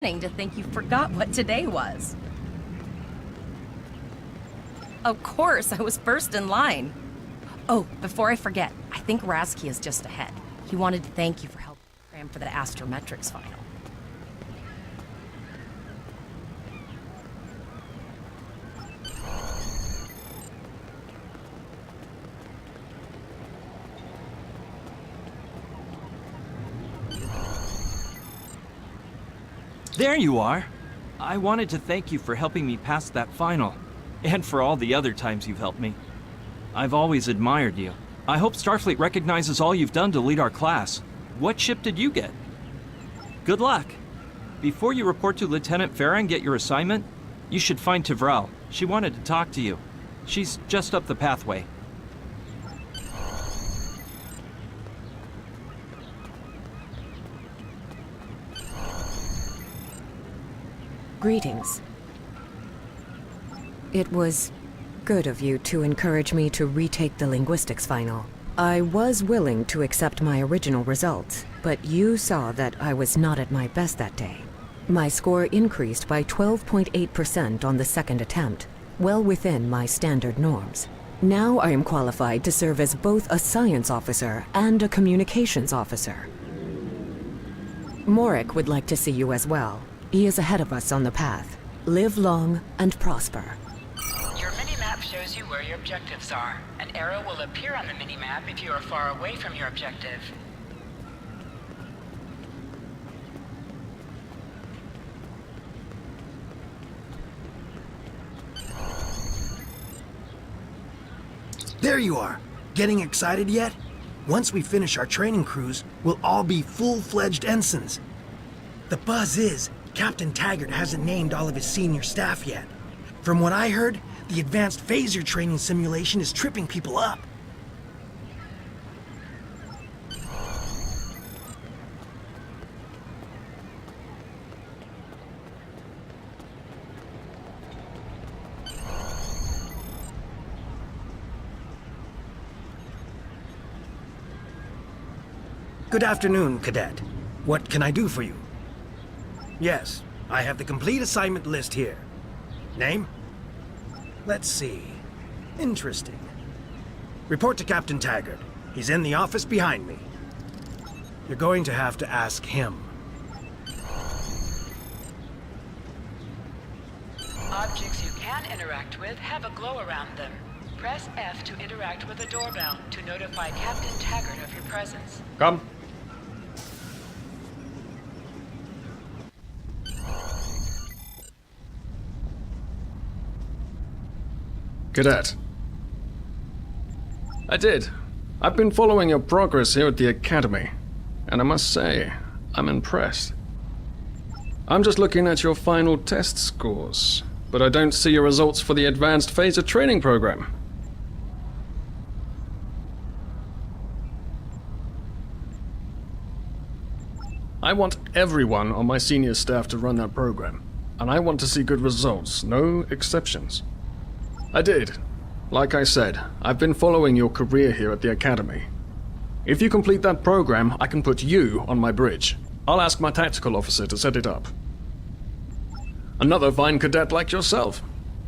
To think you forgot what today was. Of course, I was first in line. Oh, before I forget, I think Rasky is just ahead. He wanted to thank you for helping cram for the astrometrics final. There you are! I wanted to thank you for helping me pass that final, and for all the other times you've helped me. I've always admired you. I hope Starfleet recognizes all you've done to lead our class. What ship did you get? Good luck! Before you report to Lieutenant Farah and get your assignment, you should find Tvrel. She wanted to talk to you. She's just up the pathway. Greetings. It was good of you to encourage me to retake the linguistics final. I was willing to accept my original results, but you saw that I was not at my best that day. My score increased by 12.8% on the second attempt, well within my standard norms. Now I am qualified to serve as both a science officer and a communications officer. Morik would like to see you as well. He is ahead of us on the path. Live long and prosper. Your mini-map shows you where your objectives are. An arrow will appear on the mini-map if you are far away from your objective. There you are! Getting excited yet? Once we finish our training cruise, we'll all be full-fledged ensigns. The buzz is, Captain Taggart hasn't named all of his senior staff yet. From what I heard, the advanced phaser training simulation is tripping people up. Good afternoon, Cadet. What can I do for you? Yes, I have the complete assignment list here. Name? Let's see. Interesting. Report to Captain Taggart. He's in the office behind me. You're going to have to ask him. Objects you can interact with have a glow around them. Press F to interact with a doorbell to notify Captain Taggart of your presence. Come. Cadet. I did. I've been following your progress here at the Academy, and I must say, I'm impressed. I'm just looking at your final test scores, but I don't see your results for the Advanced Phaser Training Program. I want everyone on my senior staff to run that program, and I want to see good results, no exceptions. I did. Like I said, I've been following your career here at the Academy. If you complete that program, I can put you on my bridge. I'll ask my tactical officer to set it up. Another fine cadet like yourself.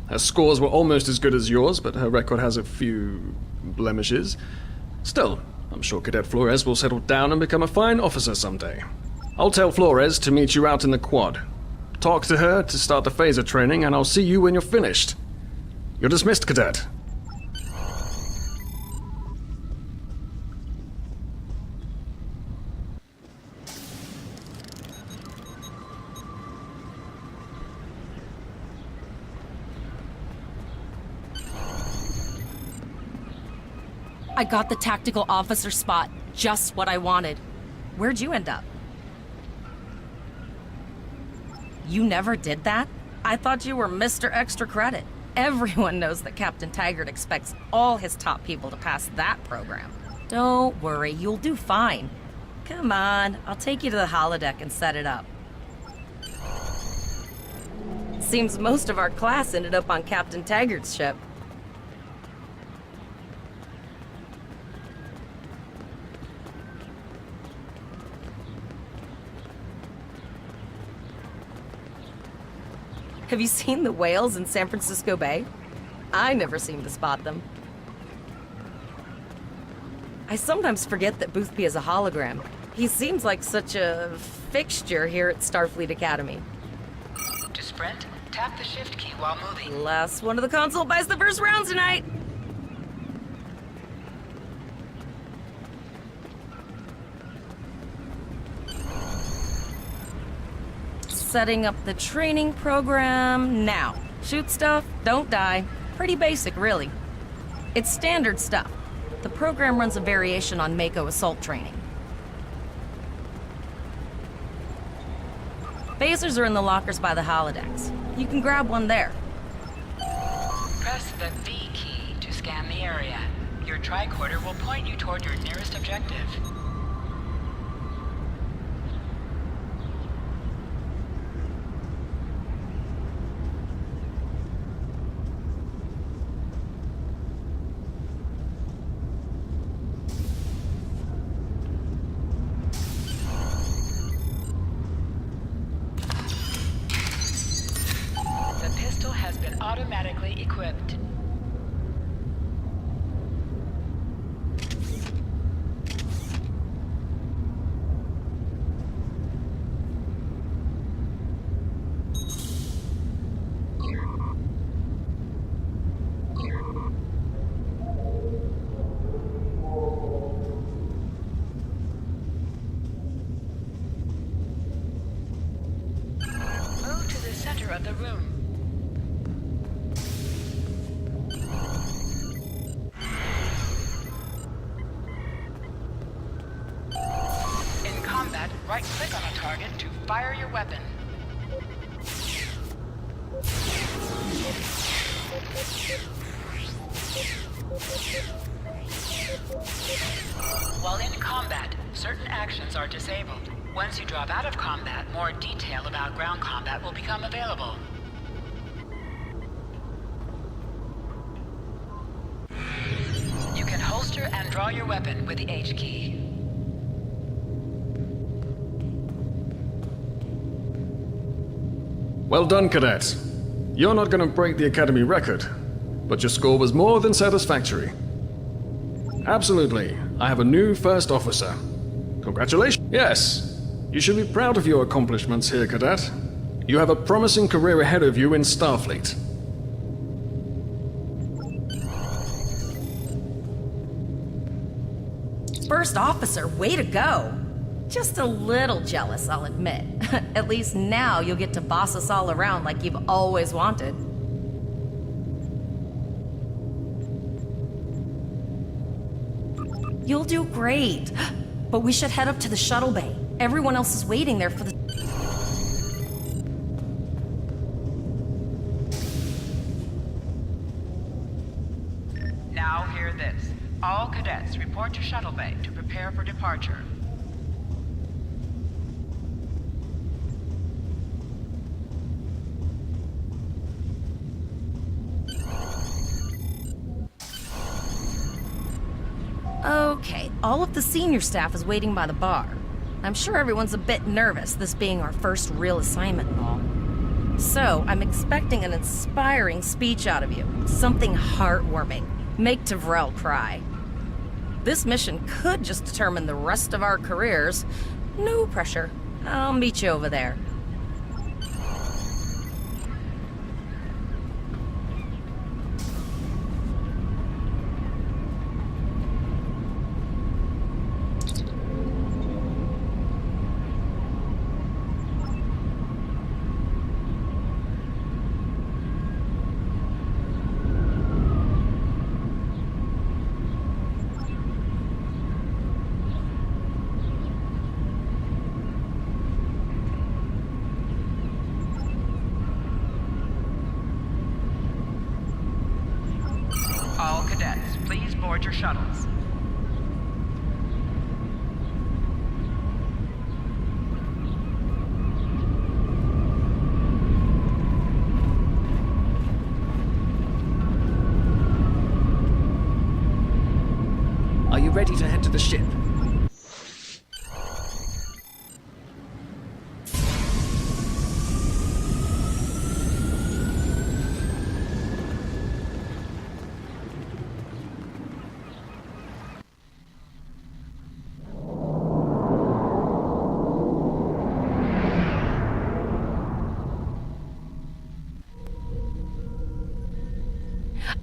Her scores were almost as good as yours, but her record has a few blemishes. Still, I'm sure Cadet Flores will settle down and become a fine officer someday. I'll tell Flores to meet you out in the quad. Talk to her to start the phaser training, and I'll see you when you're finished. You're dismissed, Cadet. I got the tactical officer spot. Just what I wanted. Where'd you end up? You never did that? I thought you were Mr. Extra Credit. Everyone knows that Captain Taggart expects all his top people to pass that program. Don't worry, you'll do fine. Come on, I'll take you to the holodeck and set it up. Seems most of our class ended up on Captain Taggart's ship. Have you seen the whales in San Francisco Bay? I never seem to spot them. I sometimes forget that Boothby is a hologram. He seems like such a fixture here at Starfleet Academy. To sprint, tap the shift key while moving. Last one of the console buys the first round tonight. Setting up the training program now. Shoot stuff, don't die. Pretty basic, really. It's standard stuff. The program runs a variation on Mako assault training. Phasers are in the lockers by the holodecks. You can grab one there. Press the V key to scan the area. Your tricorder will point you toward your nearest objective. The pistol has been automatically equipped. Move to the center of the room. In combat, right-click on a target to fire your weapon. While in combat, certain actions are disabled. Once you drop out of combat, more detail about ground combat will become available. You can holster and draw your weapon with the H key. Well done, Cadet. You're not going to break the Academy record, but your score was more than satisfactory. Absolutely. I have a new first officer. Congratulations. Yes, you should be proud of your accomplishments here, Cadet. You have a promising career ahead of you in Starfleet. First officer, way to go. Just a little jealous, I'll admit. At least now you'll get to boss us all around like you've always wanted. You'll do great. But we should head up to the shuttle bay. Everyone else is waiting there for the... Now hear this. All cadets report to shuttle bay to prepare for departure. Okay, all of the senior staff is waiting by the bar. I'm sure everyone's a bit nervous, this being our first real assignment and all. So, I'm expecting an inspiring speech out of you. Something heartwarming. Make Tavrel cry. This mission could just determine the rest of our careers. No pressure. I'll meet you over there. All cadets, please board your shuttles. Are you ready to head to the ship?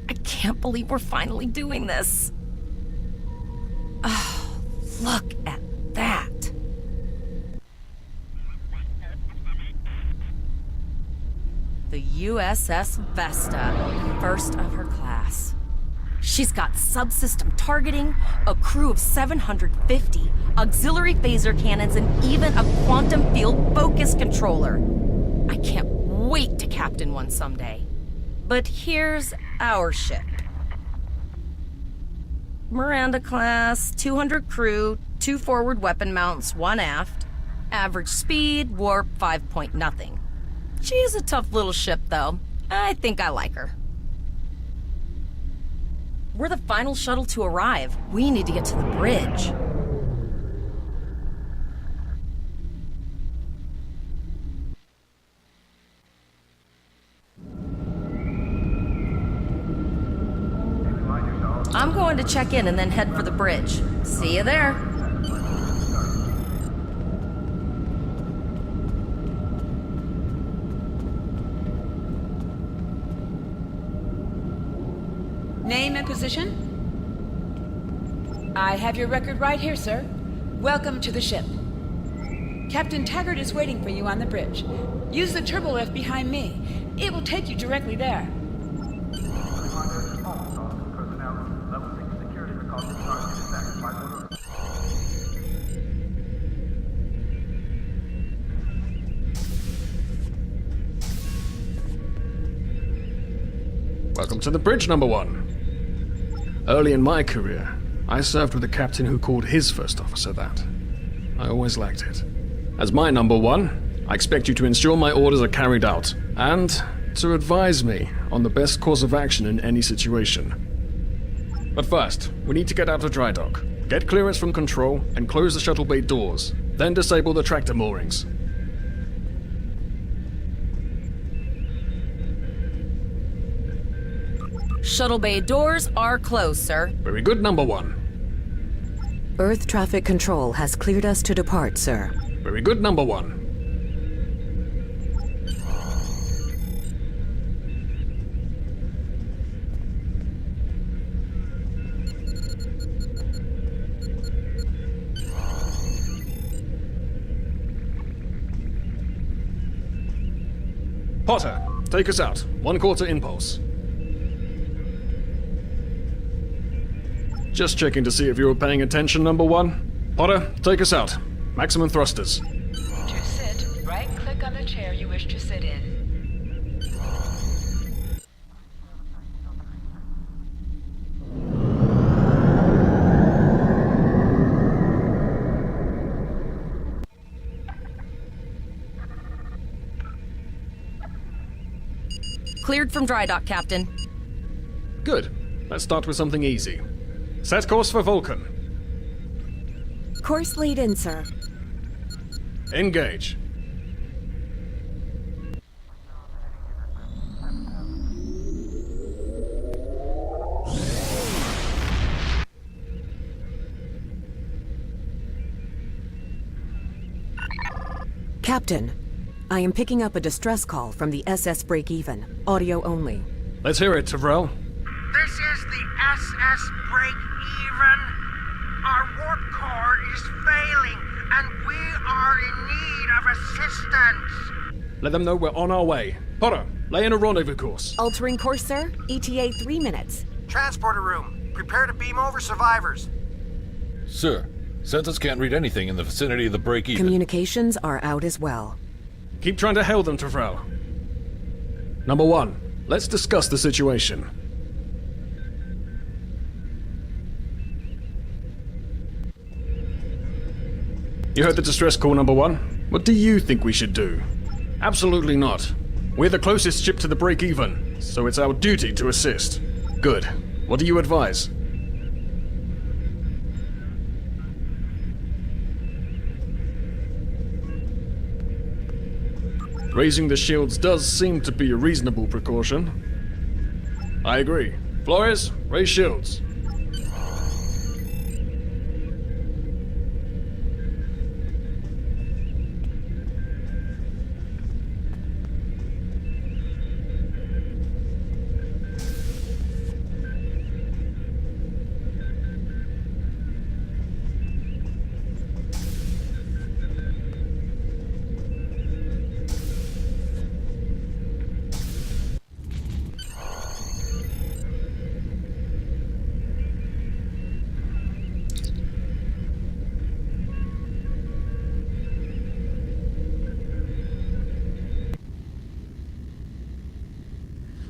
I can't believe we're finally doing this. Oh, look at that. The USS Vesta, first of her class. She's got subsystem targeting, a crew of 750, auxiliary phaser cannons, and even a quantum field focus controller. I can't wait to captain one someday. But here's our ship. Miranda class, 200 crew, 2 forward weapon mounts, 1 aft. Average speed, warp 5 point nothing. She's a tough little ship, though. I think I like her. We're the final shuttle to arrive. We need to get to the bridge. I'm going to check in and then head for the bridge. See you there. Name and position? I have your record right here, sir. Welcome to the ship. Captain Taggart is waiting for you on the bridge. Use the turbo lift behind me. It will take you directly there. Welcome to the bridge, number 1. Early in my career, I served with a captain who called his first officer that. I always liked it. As my number 1, I expect you to ensure my orders are carried out, and to advise me on the best course of action in any situation. But first, we need to get out of dry dock, get clearance from control, and close the shuttle bay doors, then disable the tractor moorings. Shuttle bay doors are closed, sir. Very good, number 1. Earth traffic control has cleared us to depart, sir. Very good, number 1. Potter, take us out. 1/4 impulse. Just checking to see if you were paying attention, number 1. Potter, take us out. Maximum thrusters. To sit, right-click on the chair you wish to sit in. Cleared from dry dock, Captain. Good. Let's start with something easy. Set course for Vulcan. Course laid in, sir. Engage. Captain, I am picking up a distress call from the SS Breakeven. Audio only. Let's hear it, Tavrel. This is the SS Breakeven. Our warp core is failing, and we are in need of assistance. Let them know we're on our way. Potter, lay in a rendezvous course. Altering course, sir. ETA 3 minutes. Transporter room. Prepare to beam over survivors. Sir, Sentinels can't read anything in the vicinity of the break-even. Communications are out as well. Keep trying to hail them, Tavrel. Number 1, let's discuss the situation. You heard the distress call, number 1. What do you think we should do? Absolutely not. We're the closest ship to the break-even, so it's our duty to assist. Good. What do you advise? Raising the shields does seem to be a reasonable precaution. I agree. Flores, raise shields.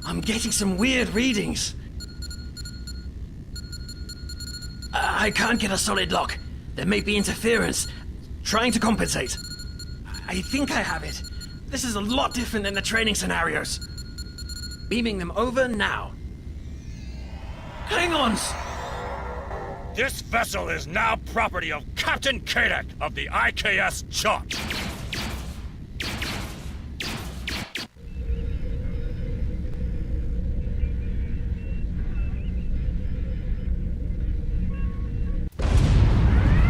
I'm getting some weird readings. I can't get a solid lock. There may be interference. Trying to compensate. I think I have it. This is a lot different than the training scenarios. Beaming them over now. Klingons! This vessel is now property of Captain Kadek of the IKS Jot.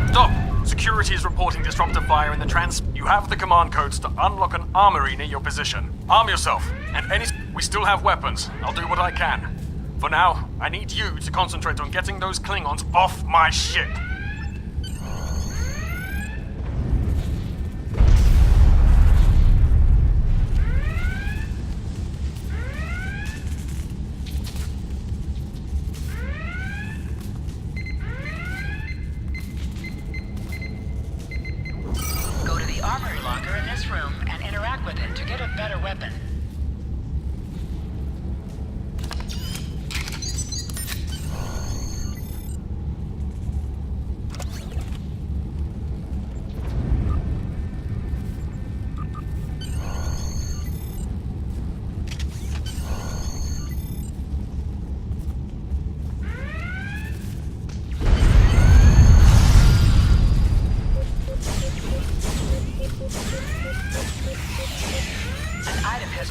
Stop! Security is reporting disruptive fire in the You have the command codes to unlock an armory near your position. Arm yourself, and we still have weapons. I'll do what I can. For now, I need you to concentrate on getting those Klingons off my ship. Go to the armory locker in this room and interact with it to get a better weapon.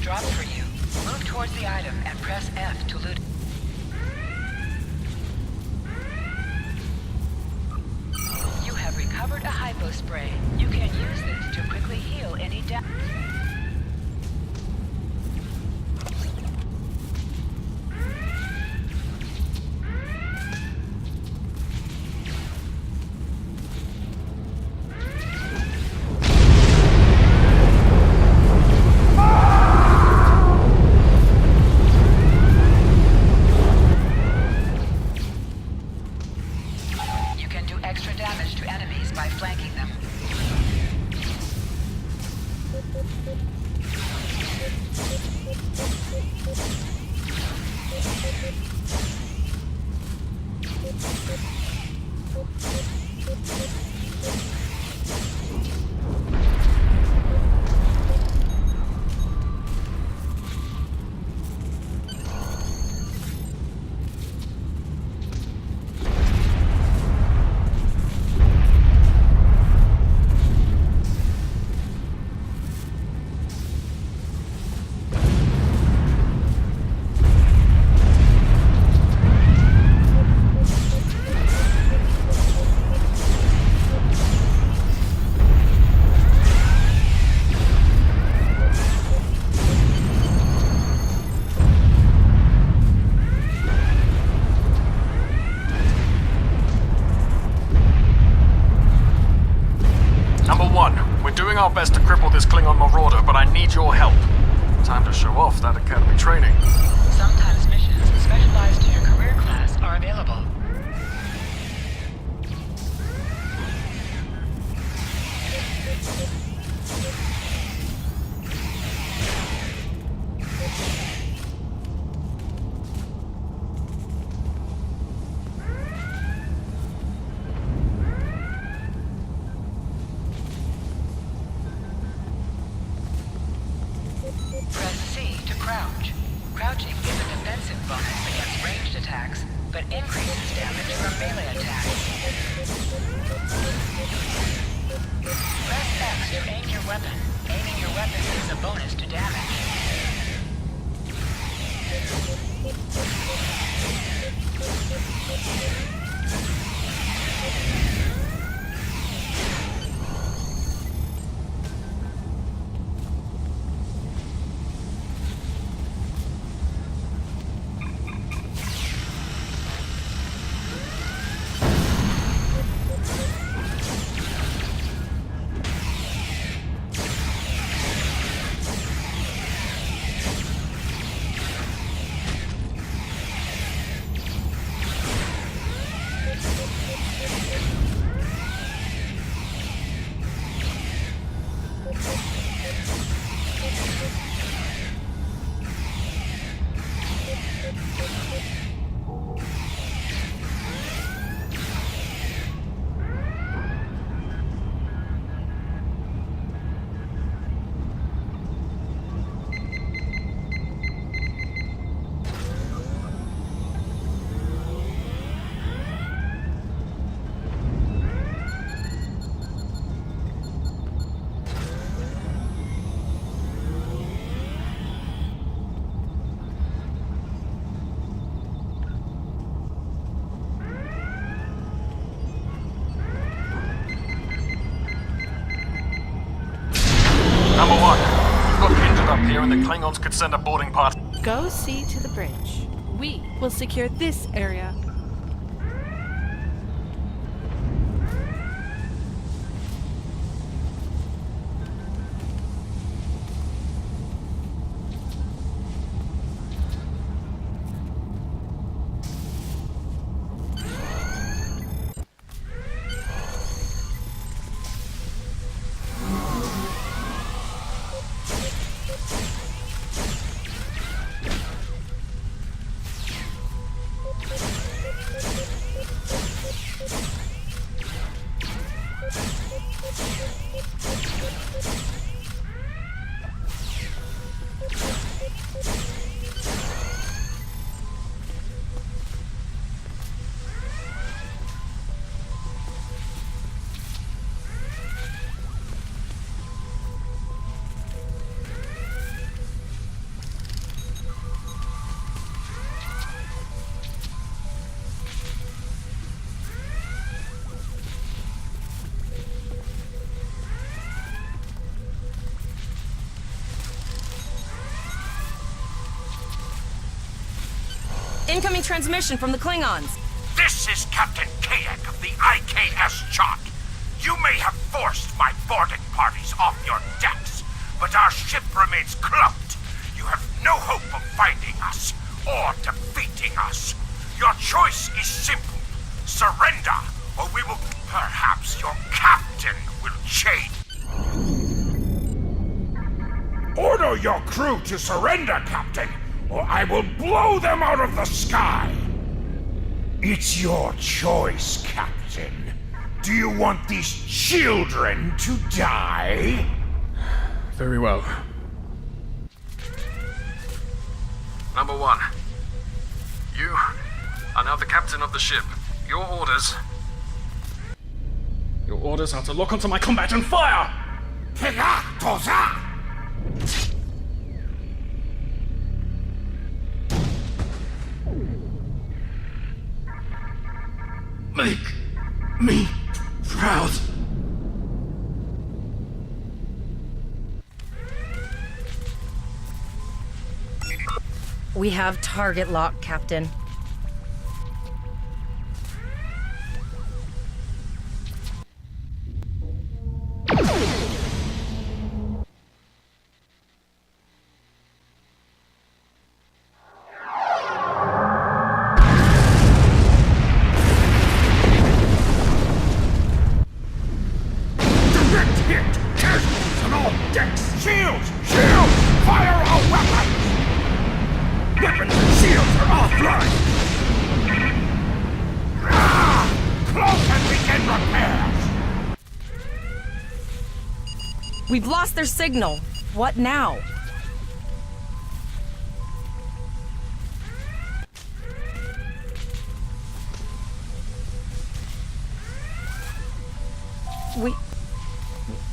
Dropped for you. Move towards the item and press F to loot. You have recovered a hypo spray. You can use this to quickly heal any damage. Extra damage to enemies by flanking them. Our best to cripple this Klingon marauder, but I need your help. Time to show off that academy training. Sometimes missions specialized to your career class are available. Press C to crouch. Crouching is a defensive bonus against ranged attacks, but increases damage from melee attacks. Press X to aim your weapon. Aiming your weapon is a bonus to damage. hearing the Klingons could send a boarding party. Go see to the bridge. We will secure this area. Incoming transmission from the Klingons. This is Captain Kadek of the IKS Chart. You may have forced my boarding parties off your decks, but our ship remains cloaked. You have no hope of finding us or defeating us. Your choice is simple. Surrender, or we will... Perhaps your captain will change. Order your crew to surrender, Captain, or I will blow them out of the sky! It's your choice, Captain. Do you want these children to die? Very well. Number 1. You are now the captain of the ship. Your orders... Your orders are to lock onto my combat and fire! Make me proud. We have target lock, Captain. We've lost their signal. What now?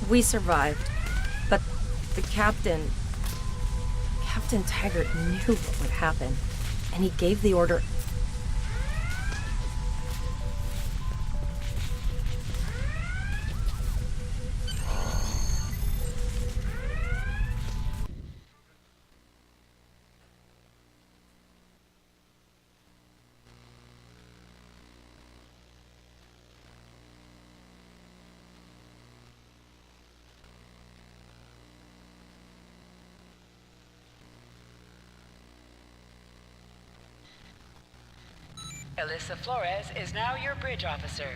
We survived. But the Captain Taggart knew what would happen. And he gave the order. Alyssa Flores is now your bridge officer.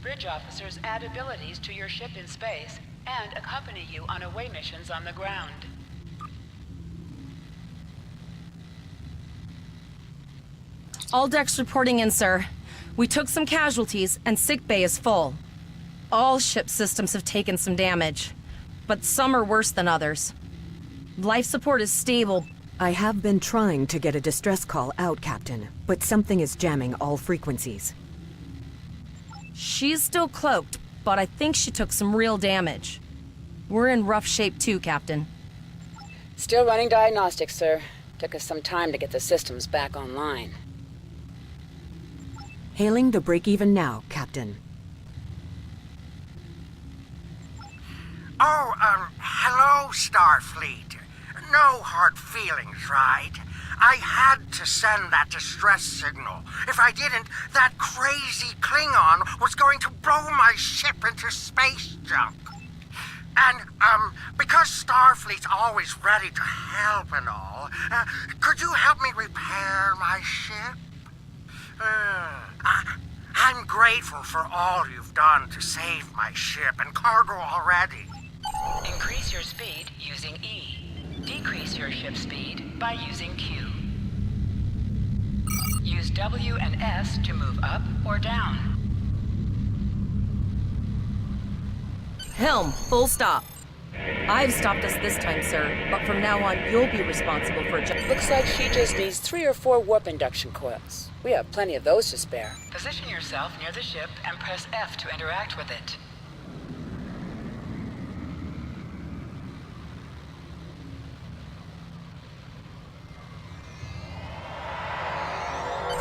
Bridge officers add abilities to your ship in space and accompany you on away missions on the ground. All decks reporting in, sir. We took some casualties, and sickbay is full. All ship systems have taken some damage, but some are worse than others. Life support is stable. I have been trying to get a distress call out, Captain, but something is jamming all frequencies. She's still cloaked, but I think she took some real damage. We're in rough shape too, Captain. Still running diagnostics, sir. Took us some time to get the systems back online. Hailing the break-even now, Captain. Oh, hello, Starfleet. No hard feelings, right? I had to send that distress signal. If I didn't, that crazy Klingon was going to blow my ship into space junk. And, because Starfleet's always ready to help and all, could you help me repair my ship? I'm grateful for all you've done to save my ship and cargo already. Increase your speed using E. Decrease your ship speed by using Q. Use W and S to move up or down. Helm, full stop. I've stopped us this time, sir, but from now on, you'll be responsible for Looks like she just needs 3 or 4 warp induction coils. We have plenty of those to spare. Position yourself near the ship and press F to interact with it.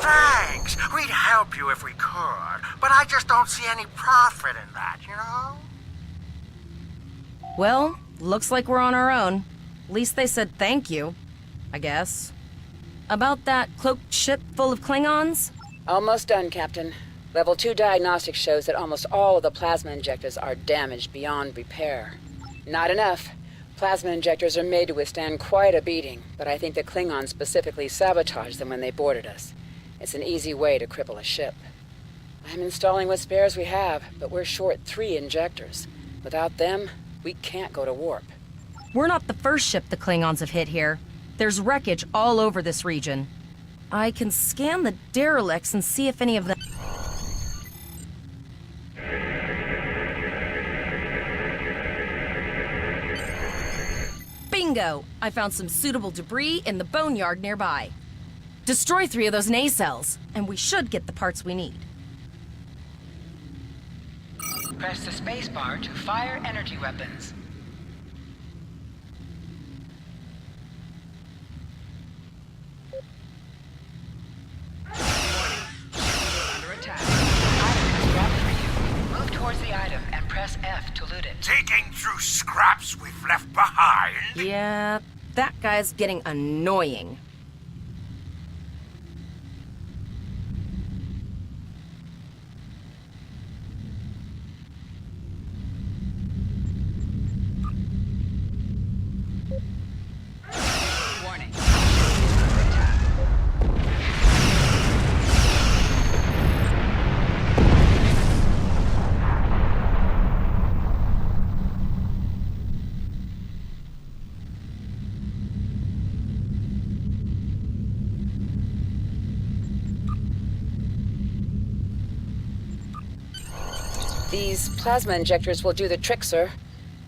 Thanks. We'd help you if we could, but I just don't see any profit in that, you know? Well, looks like we're on our own. At least they said thank you, I guess. About that cloaked ship full of Klingons? Almost done, Captain. Level 2 diagnostics shows that almost all of the plasma injectors are damaged beyond repair. Not enough. Plasma injectors are made to withstand quite a beating, but I think the Klingons specifically sabotaged them when they boarded us. It's an easy way to cripple a ship. I'm installing what spares we have, but we're short 3 injectors. Without them, we can't go to warp. We're not the first ship the Klingons have hit here. There's wreckage all over this region. I can scan the derelicts and see if any of them... Bingo! I found some suitable debris in the boneyard nearby. Destroy 3 of those nacelles, and we should get the parts we need. Press the spacebar to fire energy weapons. Under attack. Item is dropped for you. Move towards the item and press F to loot it. Digging through scraps we've left behind. Yeah, that guy's getting annoying. Warning. Under attack. These plasma injectors will do the trick, sir.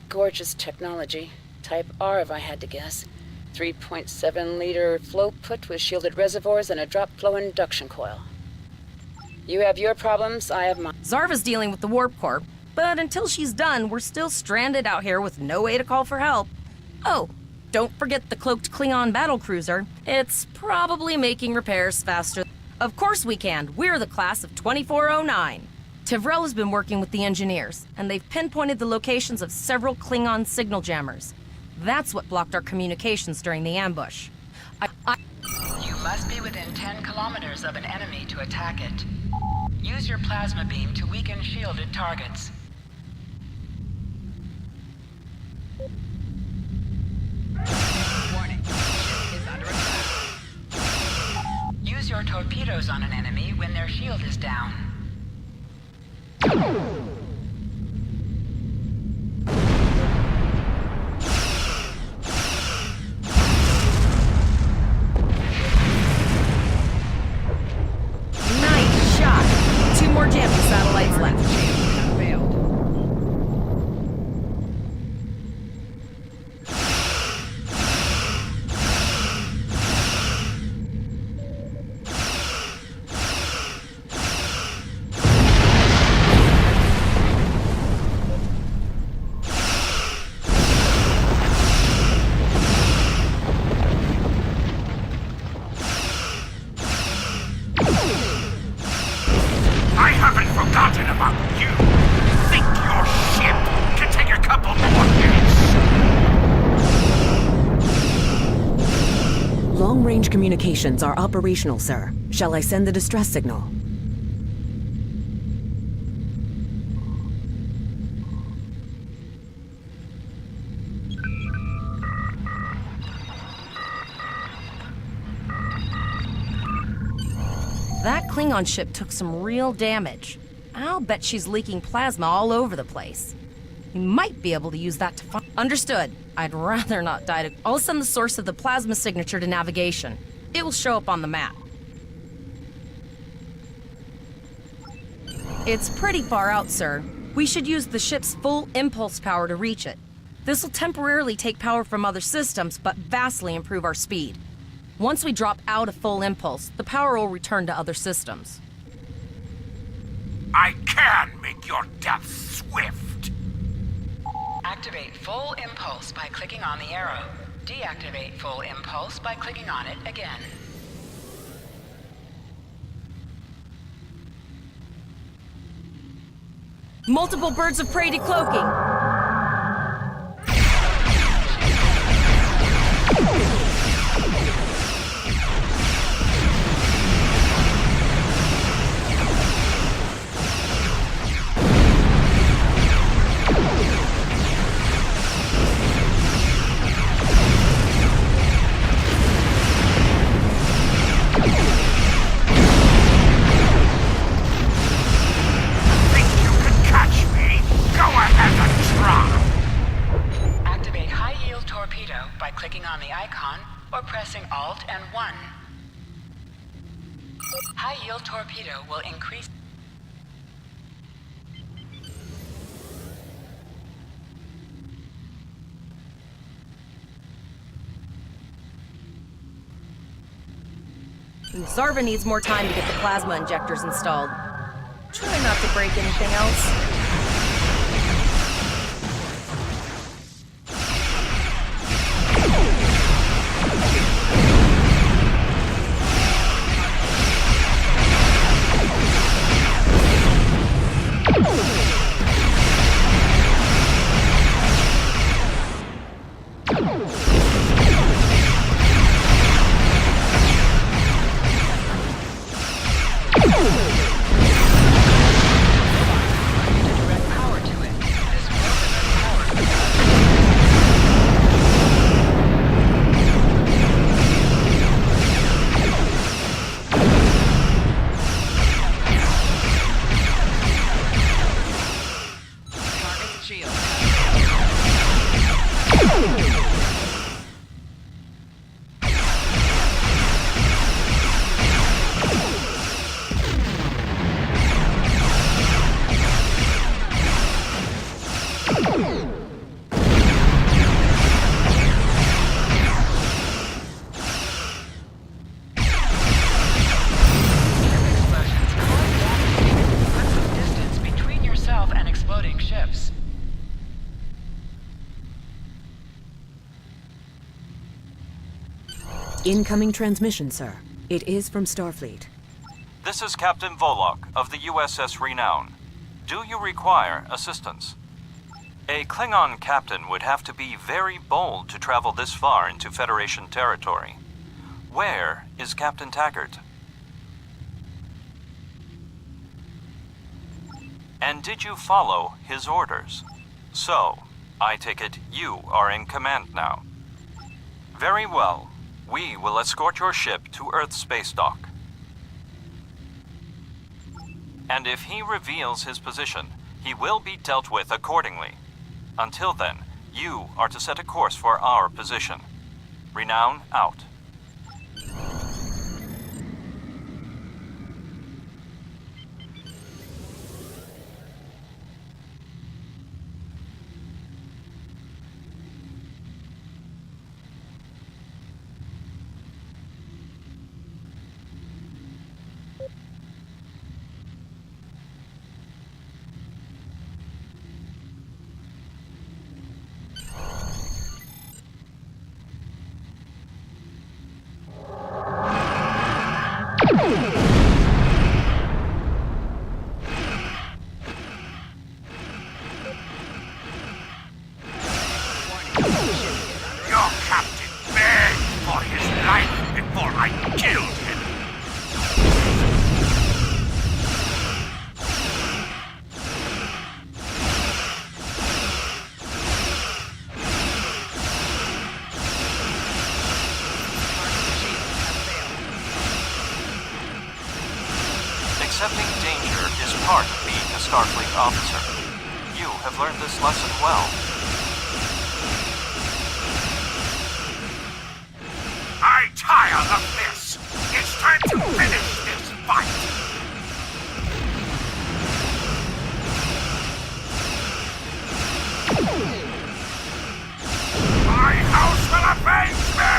Gorgeous technology. Type R, if I had to guess. 3.7-liter flow put with shielded reservoirs and a drop flow induction coil. You have your problems, I have mine. Zarva's dealing with the Warp Corp, but until she's done, we're still stranded out here with no way to call for help. Oh, don't forget the cloaked Klingon battlecruiser. It's probably making repairs faster. Of course we can. We're the class of 2409. Tivrel has been working with the engineers, and they've pinpointed the locations of several Klingon signal jammers. That's what blocked our communications during the ambush. You must be within 10 kilometers of an enemy to attack it. Use your plasma beam to weaken shielded targets. Warning. Ship is under attack. Use your torpedoes on an enemy when their shield is down. Nice shot! 2 more jamming satellites left. Long-range communications are operational, sir. Shall I send the distress signal? That Klingon ship took some real damage. I'll bet she's leaking plasma all over the place. We might be able to use that to find... Understood. I'd rather not die to... I'll send the source of the plasma signature to navigation. It will show up on the map. It's pretty far out, sir. We should use the ship's full impulse power to reach it. This will temporarily take power from other systems, but vastly improve our speed. Once we drop out of full impulse, the power will return to other systems. I can make your death swift. Activate full impulse by clicking on the arrow. Deactivate full impulse by clicking on it again. Multiple birds of prey decloaking. High-yield torpedo will increase... Zarva needs more time to get the plasma injectors installed. Try not to break anything else. Incoming transmission, sir. It is from Starfleet. This is Captain Volok of the USS Renown. Do you require assistance? A Klingon captain would have to be very bold to travel this far into Federation territory. Where is Captain Taggart? And did you follow his orders? So, I take it you are in command now. Very well. We will escort your ship to Earth's space dock. And if he reveals his position, he will be dealt with accordingly. Until then, you are to set a course for our position. Renown out. Your captain begged for his life before I killed him. Accepting danger is part of being a Starfleet officer. You have learned this lesson well. I tire of this! It's time to finish this fight! My house will avenge me!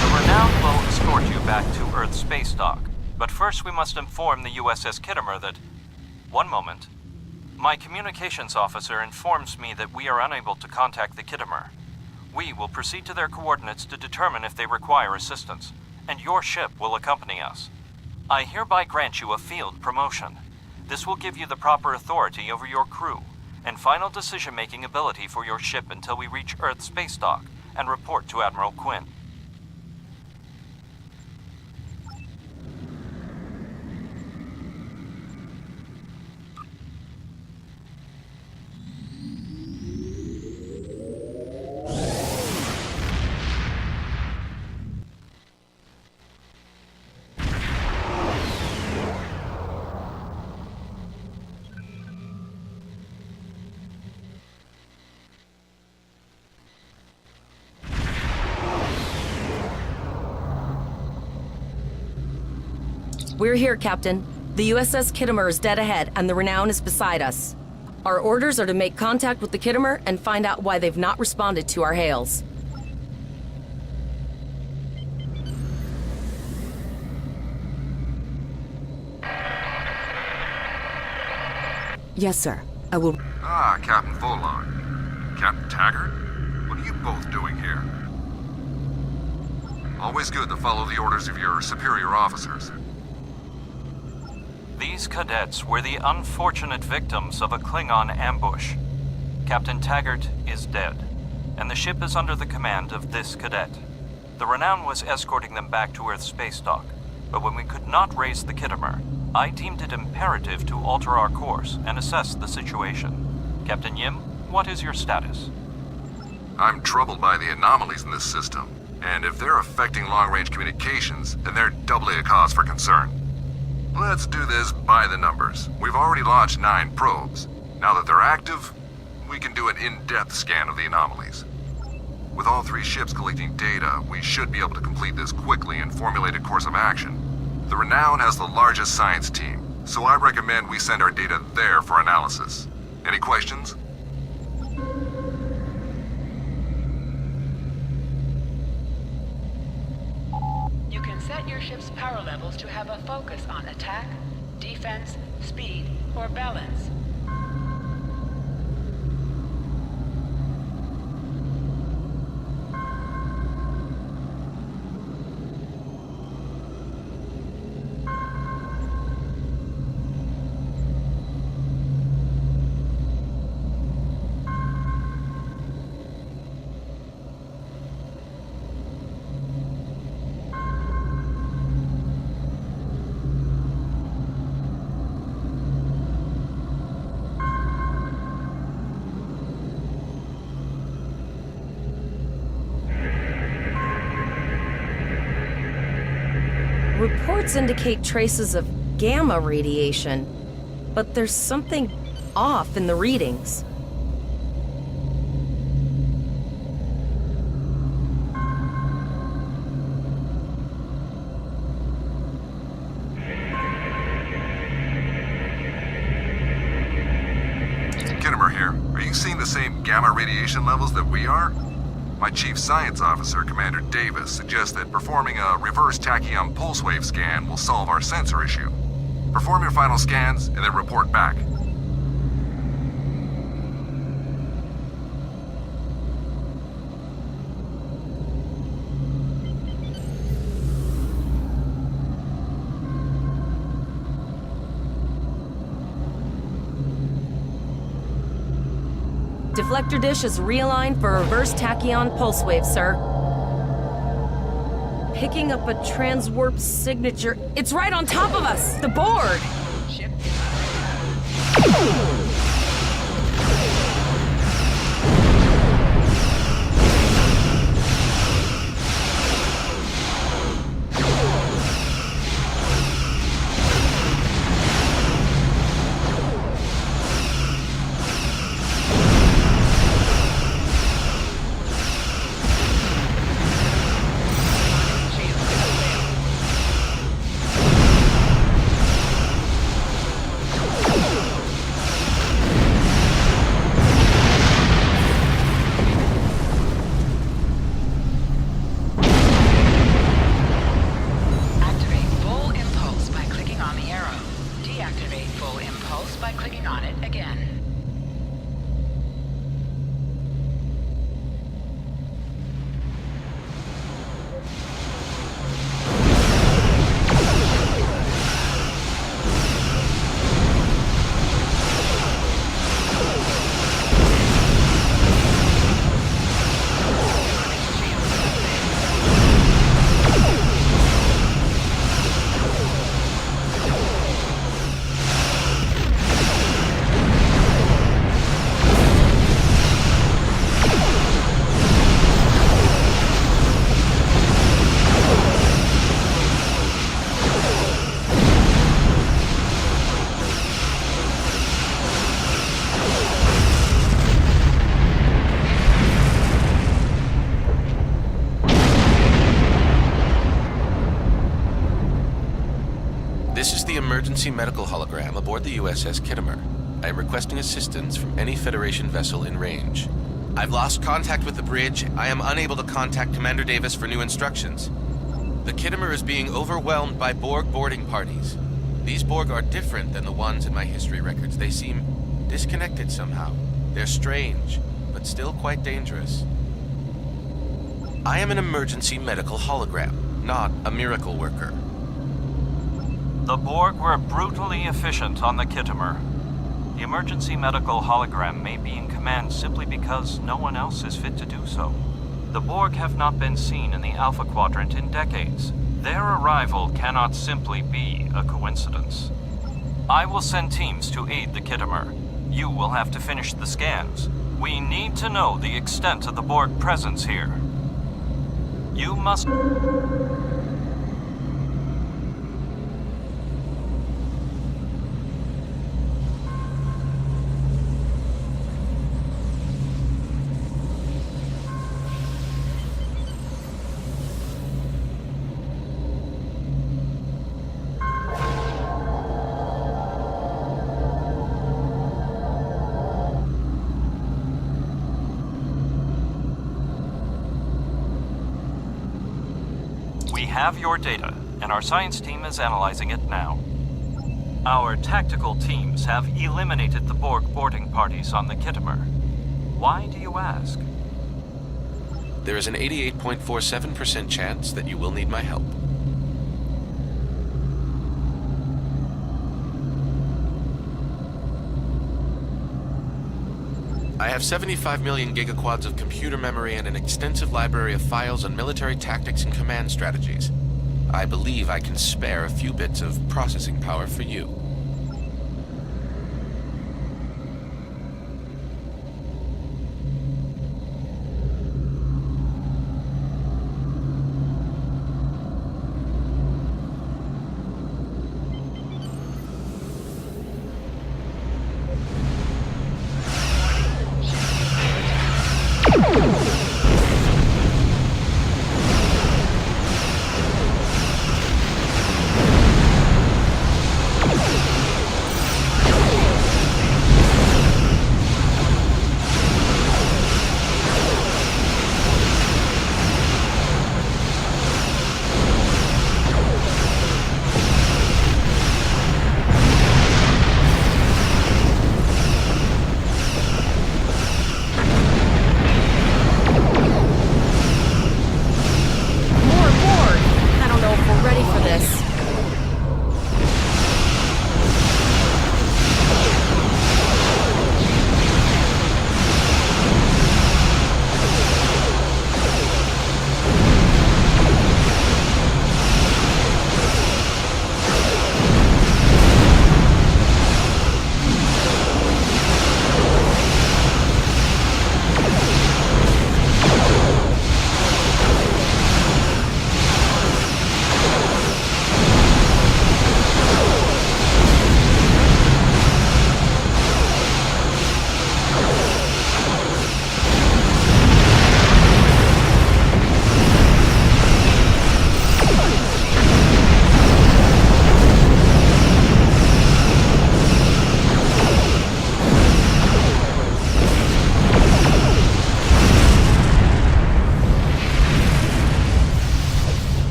The Renown will escort you back to Earth space dock. But first we must inform the USS Kittimer that... One moment. My communications officer informs me that we are unable to contact the Kittimer. We will proceed to their coordinates to determine if they require assistance, and your ship will accompany us. I hereby grant you a field promotion. This will give you the proper authority over your crew, and final decision-making ability for your ship until we reach Earth space dock and report to Admiral Quinn. We're here, Captain. The USS Kittimer is dead ahead, and the Renown is beside us. Our orders are to make contact with the Kittimer and find out why they've not responded to our hails. Yes, sir. I will... Ah, Captain Volon. Captain Taggart? What are you both doing here? Always good to follow the orders of your superior officers. These cadets were the unfortunate victims of a Klingon ambush. Captain Taggart is dead, and the ship is under the command of this cadet. The Renown was escorting them back to Earth space dock, but when we could not raise the Kittimer, I deemed it imperative to alter our course and assess the situation. Captain Yim, what is your status? I'm troubled by the anomalies in this system, and if they're affecting long-range communications, then they're doubly a cause for concern. Let's do this by the numbers. We've already launched 9 probes. Now that they're active, we can do an in-depth scan of the anomalies. With all 3 ships collecting data, we should be able to complete this quickly and formulate a course of action. The Renown has the largest science team, so I recommend we send our data there for analysis. Any questions? You can set your ship's power levels to have a focus on attack, defense, speed, or balance. Reports indicate traces of gamma radiation, but there's something off in the readings. Kittimer here. Are you seeing the same gamma radiation levels that we are? My Chief Science Officer, Commander Davis, suggests that performing a reverse tachyon pulse wave scan will solve our sensor issue. Perform your final scans and then report back. deflector dish is realigned for reverse tachyon pulse wave, sir. Picking up a transwarp signature. It's right on top of us! The board! Ship Activate full impulse by clicking on the arrow. Deactivate full impulse by clicking on it again. This is the emergency medical hologram aboard the USS Kittimer. I am requesting assistance from any Federation vessel in range. I've lost contact with the bridge. I am unable to contact Commander Davis for new instructions. The Kittimer is being overwhelmed by Borg boarding parties. These Borg are different than the ones in my history records. They seem disconnected somehow. They're strange, but still quite dangerous. I am an emergency medical hologram, not a miracle worker. The Borg were brutally efficient on the Kittimer. The emergency medical hologram may be in command simply because no one else is fit to do so. The Borg have not been seen in the Alpha Quadrant in decades. Their arrival cannot simply be a coincidence. I will send teams to aid the Kittimer. You will have to finish the scans. We need to know the extent of the Borg presence here. You must... We have your data, and our science team is analyzing it now. Our tactical teams have eliminated the Borg boarding parties on the Kittimer. Why do you ask? There is an 88.47% chance that you will need my help. I have 75 million gigaquads of computer memory and an extensive library of files on military tactics and command strategies. I believe I can spare a few bits of processing power for you.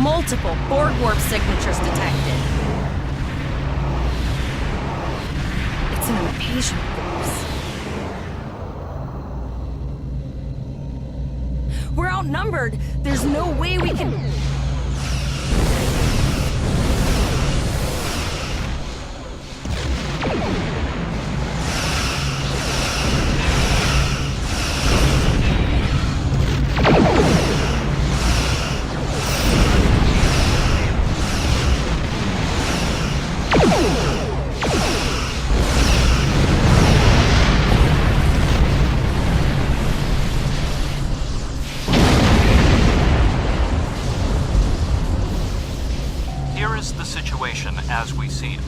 Multiple Borg warp signatures detected. It's an invasion force. We're outnumbered. There's no way we can... As we see it,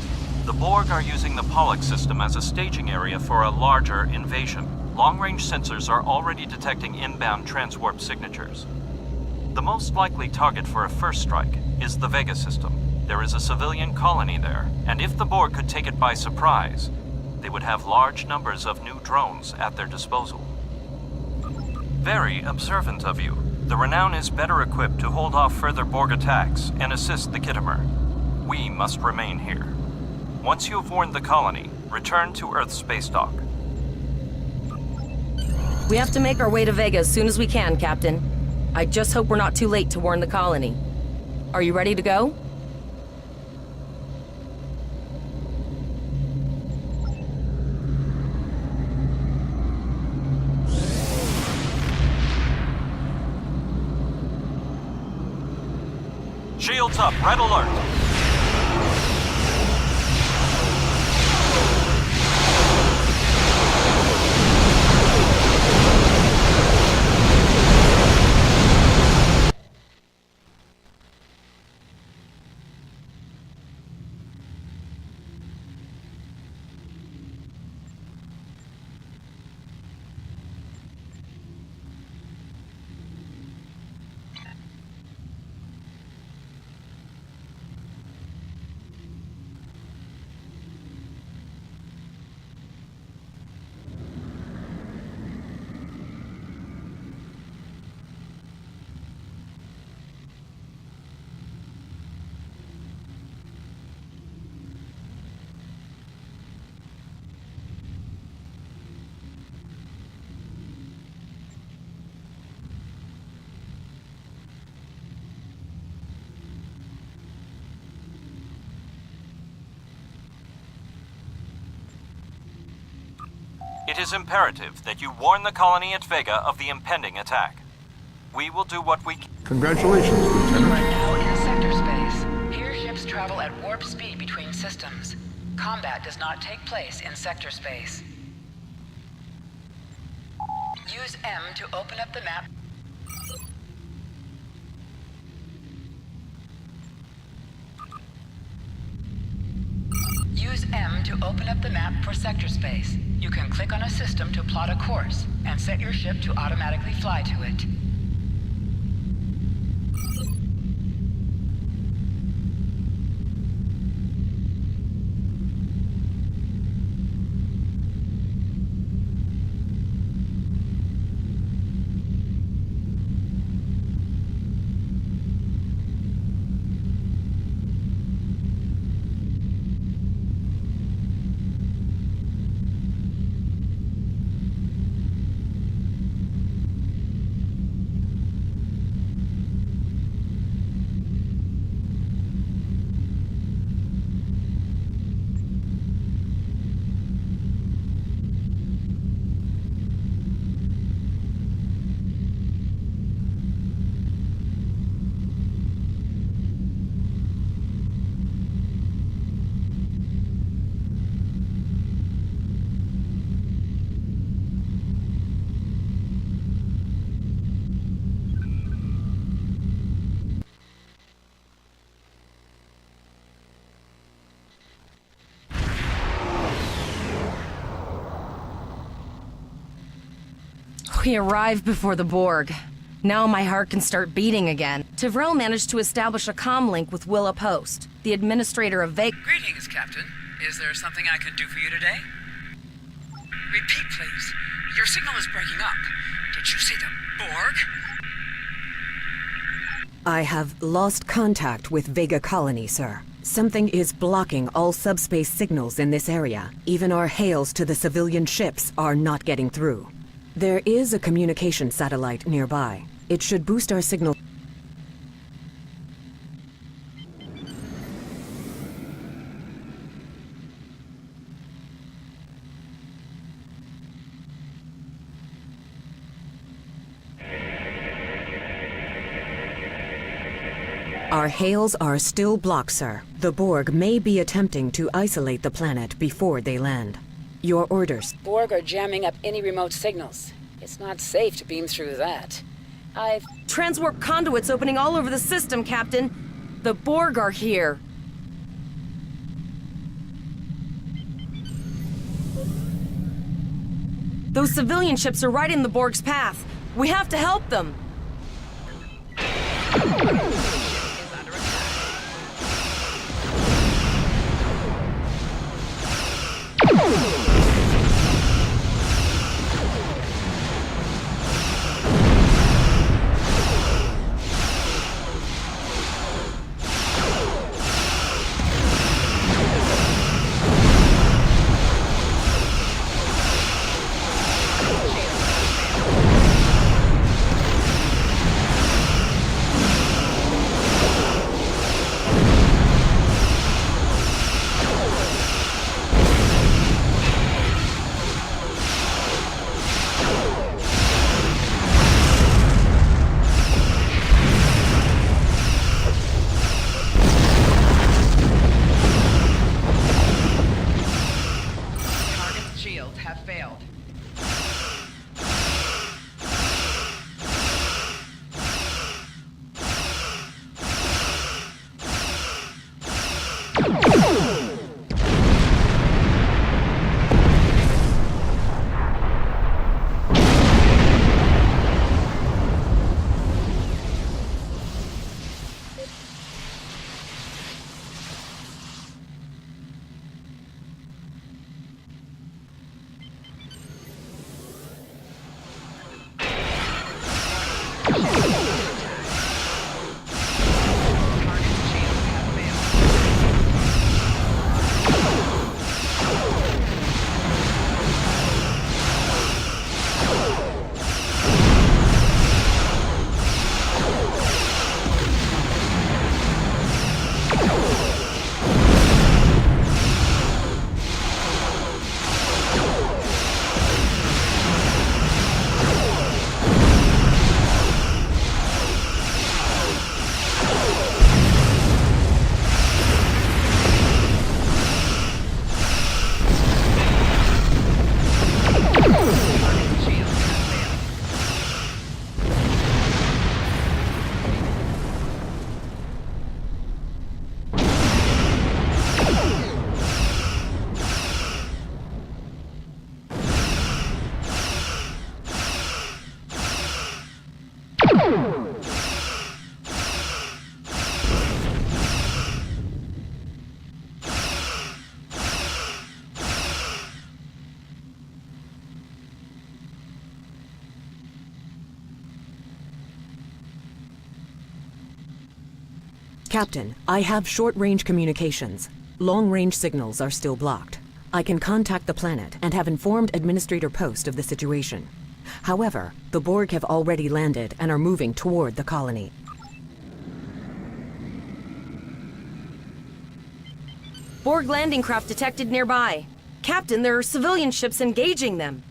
the Borg are using the Pollux system as a staging area for a larger invasion. Long-range sensors are already detecting inbound transwarp signatures. The most likely target for a first strike is the Vega system. There is a civilian colony there, and if the Borg could take it by surprise, they would have large numbers of new drones at their disposal. Very observant of you. The Renown is better equipped to hold off further Borg attacks and assist the Khitomer. We must remain here. Once you have warned the colony, return to Earth's space dock. We have to make our way to Vega as soon as we can, Captain. I just hope we're not too late to warn the colony. Are you ready to go? Shields up, red alert. It is imperative that you warn the colony at Vega of the impending attack. We will do what we can. Congratulations, You Lieutenant. are now in sector space. Here ships travel at warp speed between systems. Combat does not take place in sector space. Use M to open up the map. Use M to open up the map for sector space. You can click on a system to plot a course, and set your ship to automatically fly to it. We arrived before the Borg. Now my heart can start beating again. Tivrel managed to establish a comm link with Willa Post, the administrator of Vega. Greetings, Captain. Is there something I can do for you today? Repeat, please. Your signal is breaking up. Did you say the Borg? I have lost contact with Vega Colony, sir. Something is blocking all subspace signals in this area. Even our hails to the civilian ships are not getting through. There is a communication satellite nearby. It should boost our signal. Our hails are still blocked, sir. The Borg may be attempting to isolate the planet before they land. Your orders. Borg are jamming up any remote signals. It's not safe to beam through that. Transwarp conduits opening all over the system, Captain. The Borg are here. Those civilian ships are right in the Borg's path. We have to help them. Captain, I have short-range communications. Long-range signals are still blocked. I can contact the planet and have informed Administrator Post of the situation. However, the Borg have already landed and are moving toward the colony. Borg landing craft detected nearby. Captain, there are civilian ships engaging them.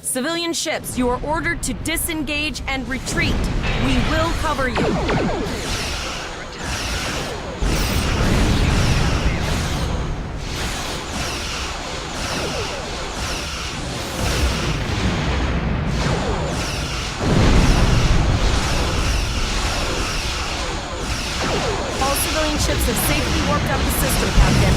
Civilian ships, you are ordered to disengage and retreat. We will cover you. All civilian ships have safely warped out the system, Captain.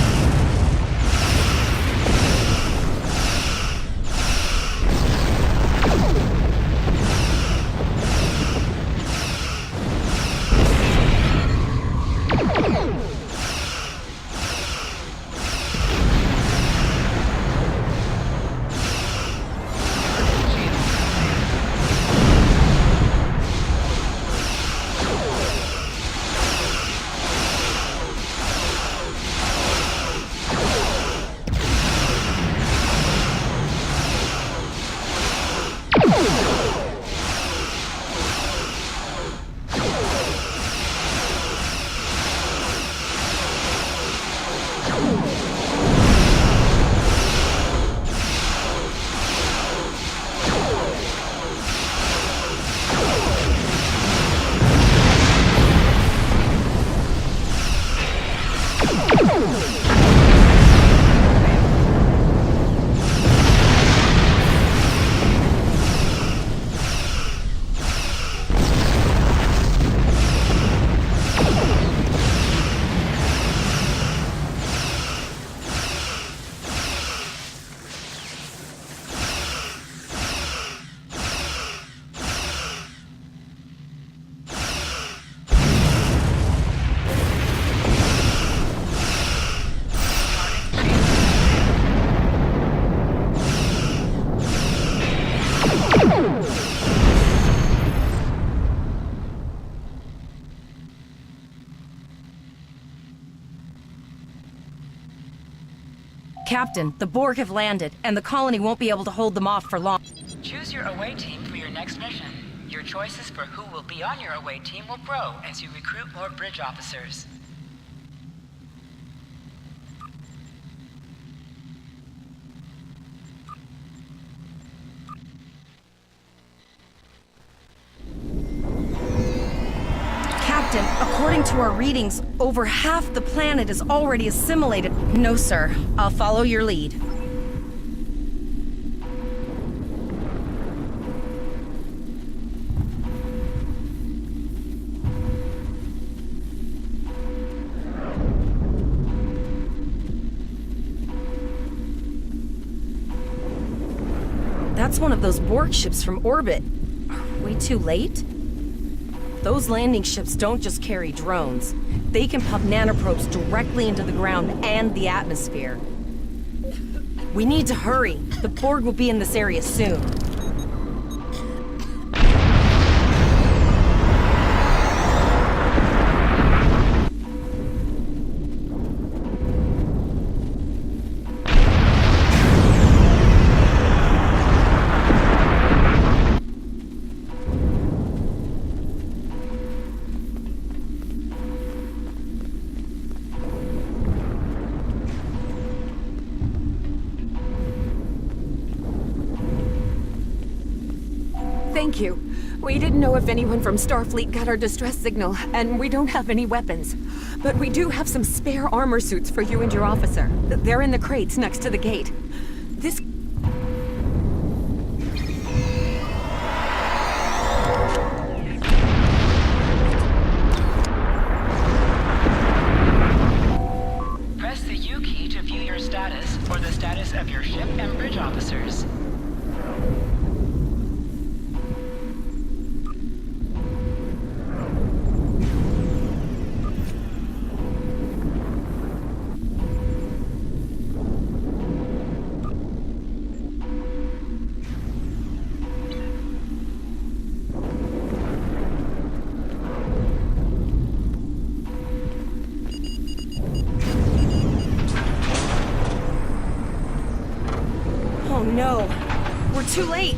Captain, the Borg have landed, and the colony won't be able to hold them off for long. Choose your away team for your next mission. Your choices for who will be on your away team will grow as you recruit more bridge officers. Captain, according to our readings, over half the planet is already assimilated. No, sir. I'll follow your lead. That's one of those Borg ships from orbit. Are we too late? Those landing ships don't just carry drones. They can pump nanoprobes directly into the ground and the atmosphere. We need to hurry. The Borg will be in this area soon. Thank you. We didn't know if anyone from Starfleet got our distress signal, and we don't have any weapons. But we do have some spare armor suits for you and your officer. They're in the crates next to the gate. This... Press the U key to view your status or the status of your ship and bridge officers. Oh no, we're too late.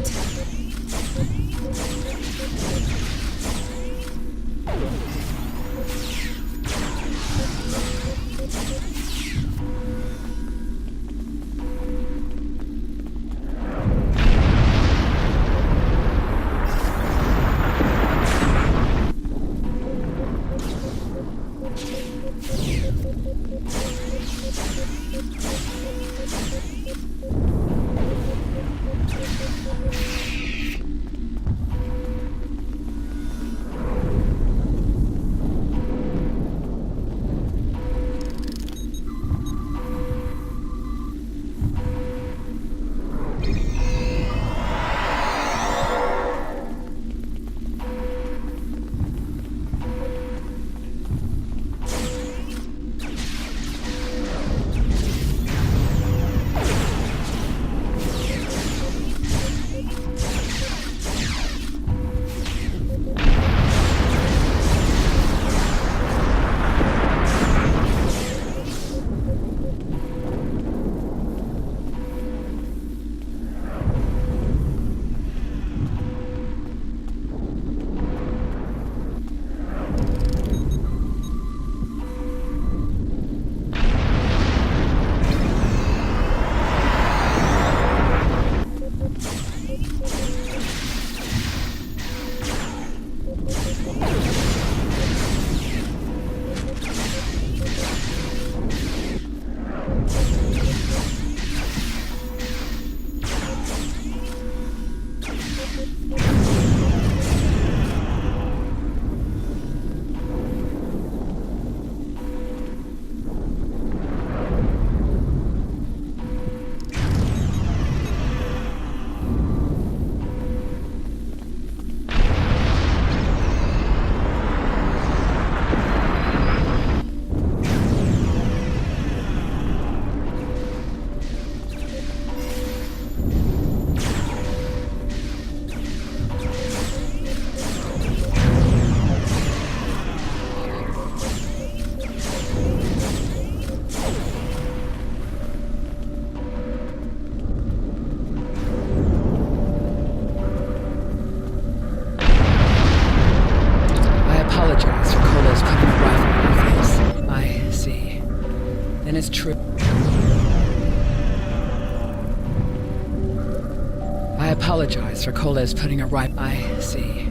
apologize for Koles putting a right... I see.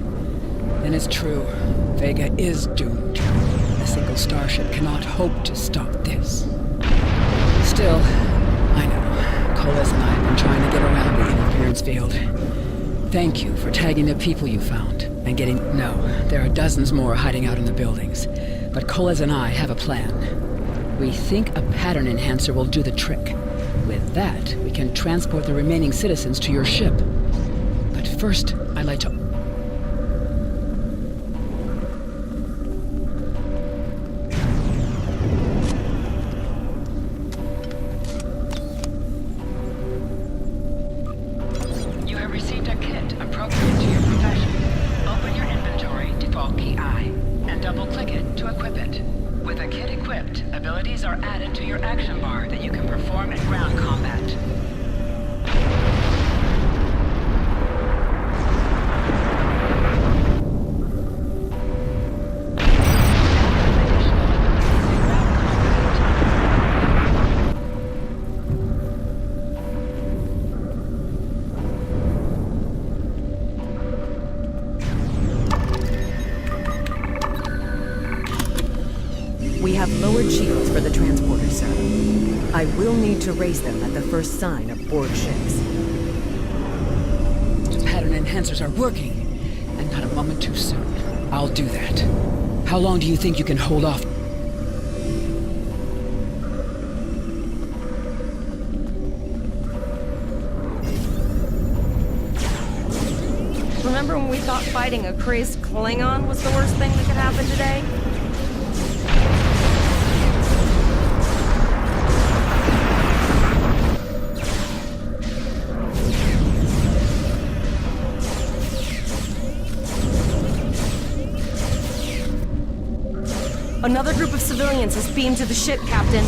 Then it's true. Vega is doomed. A single starship cannot hope to stop this. Still, I know. Koles and I have been trying to get around the interference field. Thank you for tagging the people you found and getting... No, there are dozens more hiding out in the buildings. But Koles and I have a plan. We think a pattern enhancer will do the trick. With that, we can transport the remaining citizens to your ship. But first, I'd like to... You have received a kit appropriate to your profession. Open your inventory, default key I, and double-click it to equip it. With a kit equipped, abilities are added to your action bar that you can perform in ground combat. We have lowered shields for the transporters, sir. I will need to raise them at the first sign of board ships. The pattern enhancers are working, and not a moment too soon. I'll do that. How long do you think you can hold off? Remember when we thought fighting a crazed Klingon was the worst thing that could happen today? Another group of civilians is beamed to the ship, Captain.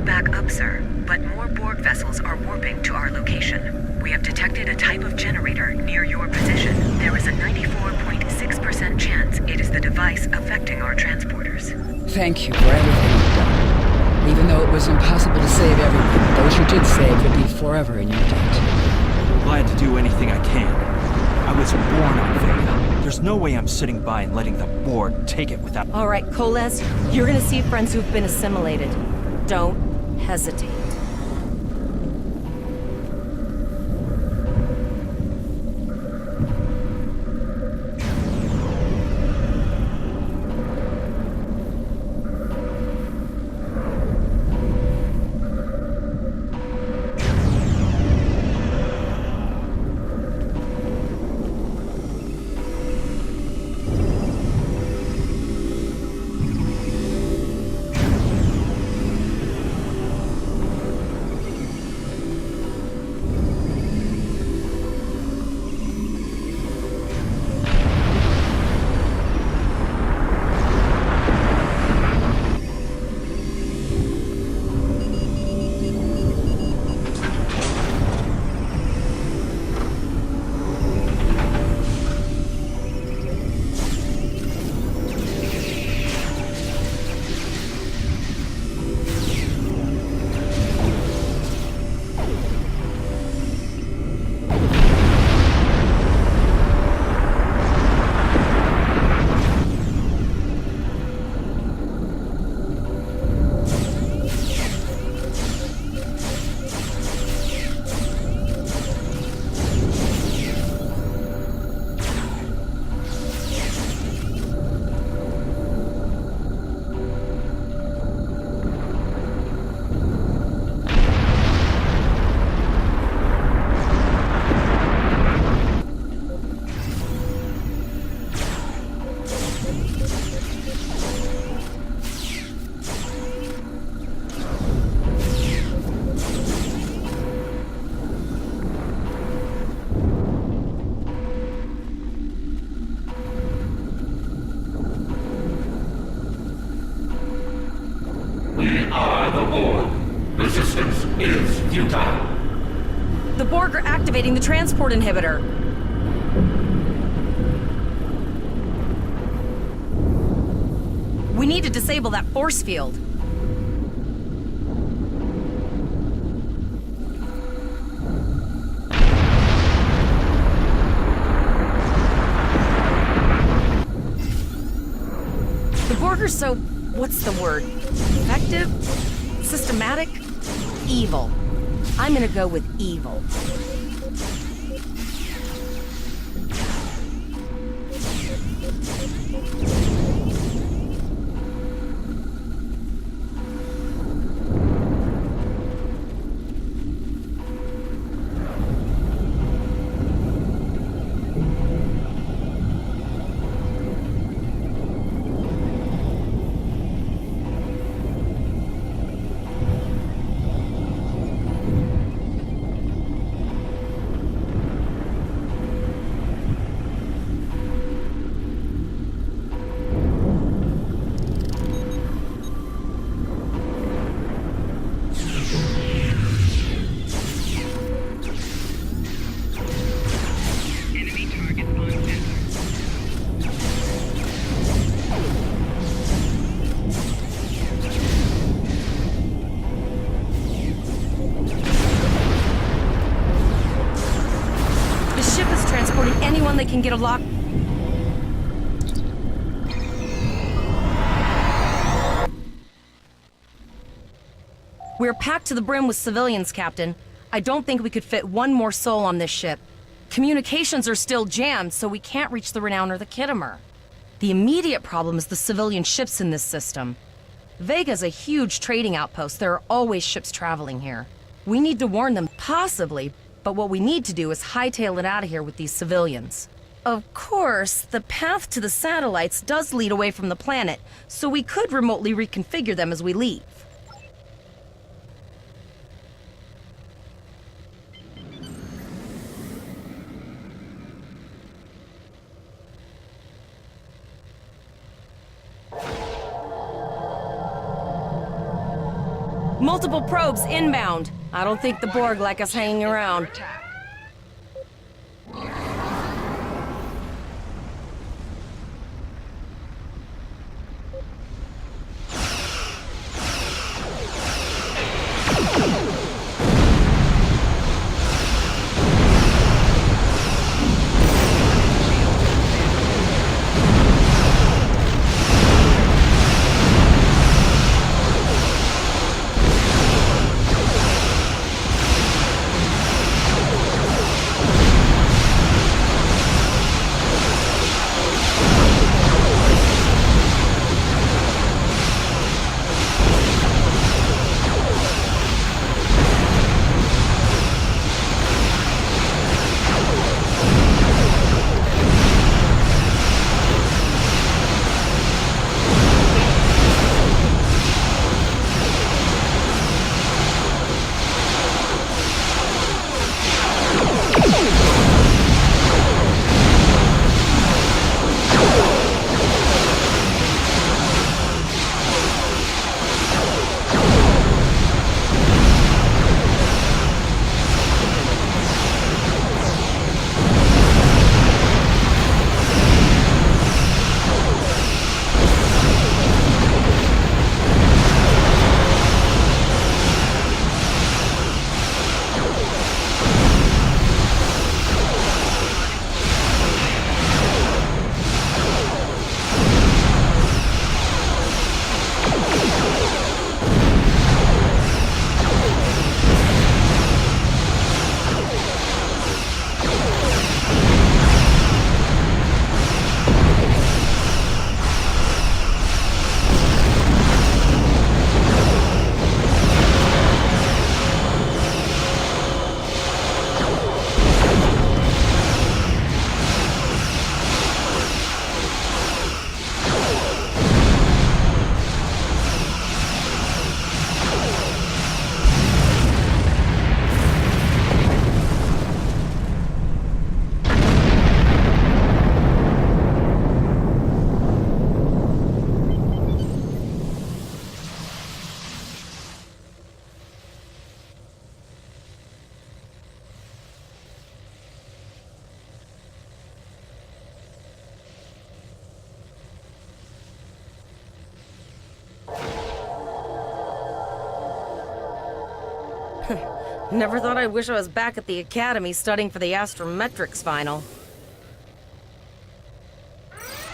Back up, sir, but more Borg vessels are warping to our location. We have detected a type of generator near your position. There is a 94.6% chance it is the device affecting our transporters. Thank you for everything you've done. Even though it was impossible to save everyone, those you did save would be forever in your debt. Glad to do anything I can. I was born on Vega. There's no way I'm sitting by and letting the Borg take it without... All right, Koles, you're gonna see friends who've been assimilated. Don't hesitate. No more. Resistance is futile. The Borg are activating the transport inhibitor. We need to disable that force field. The Borg are so... what's the word? Effective? Systematic? Evil. I'm gonna go with evil. Anyone that can get a lock. We're packed to the brim with civilians, Captain. I don't think we could fit one more soul on this ship. Communications are still jammed, so we can't reach the Renown or the Kittimer. The immediate problem is the civilian ships in this system. Vega's a huge trading outpost. There are always ships traveling here. We need to warn them, possibly, but what we need to do is hightail it out of here with these civilians. Of course, the path to the satellites does lead away from the planet, so we could remotely reconfigure them as we leave. Multiple probes inbound. I don't think the Borg like us hanging around. Never thought I'd wish I was back at the academy studying for the astrometrics final.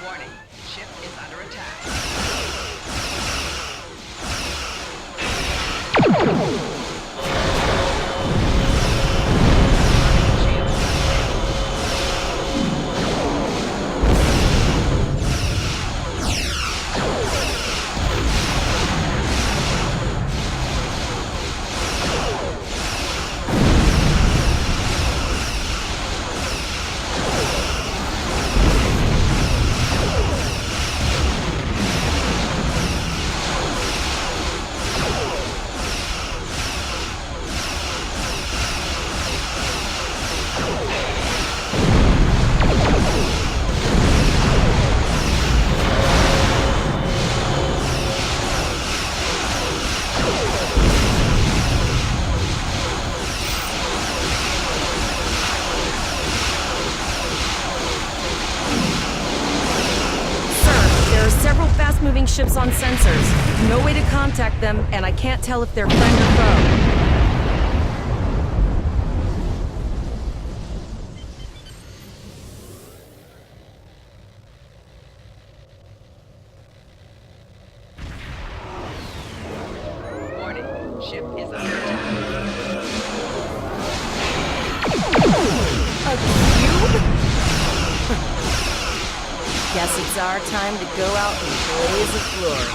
Warning, ship is under attack. Moving ships on sensors. No way to contact them, and I can't tell if they're friend or foe. Warning, ship is under attack. A cube? Guess it's our time to go out and blaze a glory.